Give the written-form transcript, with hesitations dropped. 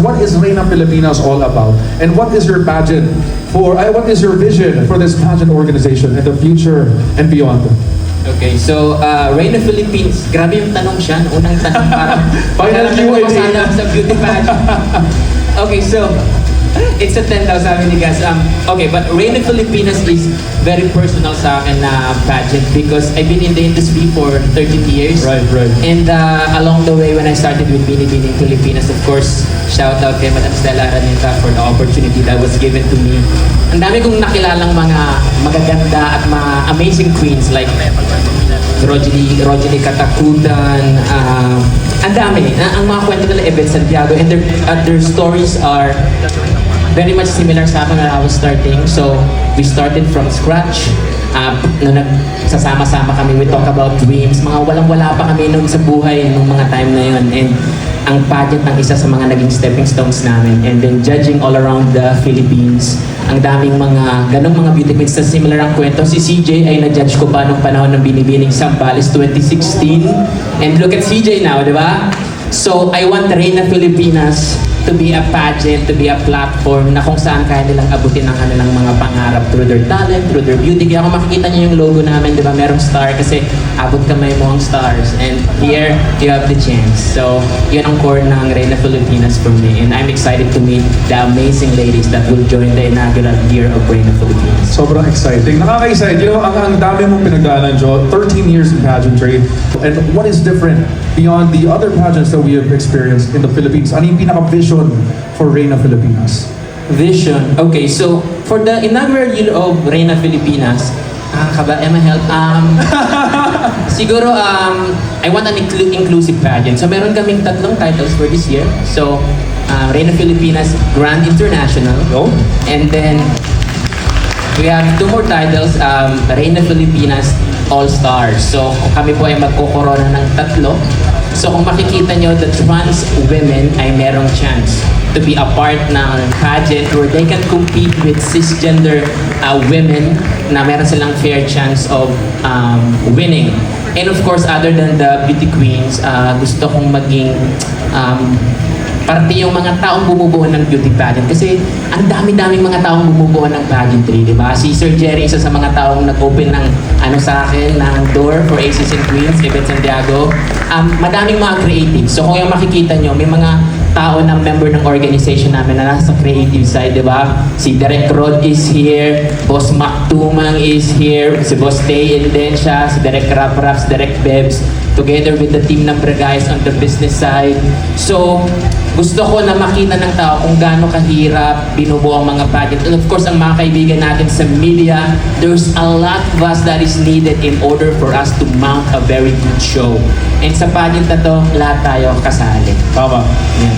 What is Reina Filipinas all about? And what is your pageant what is your vision for this pageant organization in the future and beyond? Okay, so Reina Philippines, grabe yung tanong siya. Unang tanong parang Final Q&A. sa beauty pageant. Okay, so it's a 10 daw sabi ni Gas. Okay, but Reina Filipinas is very personal sa akin na pageant because I've been in the industry for 13 years. Right. And along the way when I started with Binibining Filipinas, of course, shout out kay Madam Stella Araneta for the opportunity that was given to me. Ang dami kong nakilalang mga magaganda at mga amazing queens like Rogelie Katakutan, ang dami. Ang mga kwento nila Ebet Santiago and their stories are very much similar sa akin when I was starting. So, we started from scratch. Nung nagsasama-sama kami, we talk about dreams. Mga walang-wala pa kami nung sa buhay nung mga time na yun. And ang pageant ng isa sa mga naging stepping stones namin. And then judging all around the Philippines. Ang daming mga ganong mga beauty queens na similar ang kwento. Si CJ ay na-judge ko pa nung panahon ng Binibining Sambales 2016. And look at CJ now, di ba? So, I want Reina Filipinas to be a pageant, to be a platform na kung saan kaya nilang abutin ang kanilang mga pangarap through their talent, through their beauty. Kaya kung makikita niyo yung logo namin, di ba, merong star kasi abot kamay mo ang stars. And here, you have the chance. So, yun ang core ng Reina Filipinas for me. And I'm excited to meet the amazing ladies that will join the inaugural year of Reina Filipinas. Sobrang exciting. Nakaka-excite. You know, ang dami mong pinagdaanan, Jo. 13 years in pageantry. And what is different beyond the other pageants that we have experienced in the Philippines? Ano yung pinaka-vision for Reina Filipinas? Vision. Okay, so for the inaugural year of Reina Filipinas, am I help? Siguro, I want an inclusive pageant. So meron kaming tatlong titles for this year. So, Reina Filipinas Grand International. Oh. And then, we have two more titles, Reina Filipinas All-Stars. So, kami po ay magkukorona ng tatlo. So, kung makikita nyo, the trans women ay merong chance to be a part ng pageant where they can compete with cisgender women na meron silang fair chance of winning. And of course, other than the beauty queens, gusto kong maging parte yung mga taong bumubuo ng beauty pageant. Kasi ang dami-daming mga taong bumubuo ng pageantry, di ba? Si Sir Jerry, isa sa mga taong nag-open ng sa akin, ng door for Aces and Queens, Ebet Santiago. Madaming mga creative. So kung yung makikita nyo, may mga tao na member ng organization namin na nasa creative side, di ba? Si Derek Rod is here, Boss Mac Tumang is here, si Boss Tay Indensya, si Derek Rap, si Derek Bebs, together with the team ng Bragais on the business side. So, gusto ko na makita ng tao kung gaano kahirap binubuo ang mga pageant. And of course, ang mga kaibigan natin sa media, there's a lot of us that is needed in order for us to mount a very good show. And sa pageant na to, lahat tayo kasali. Tama. Yan.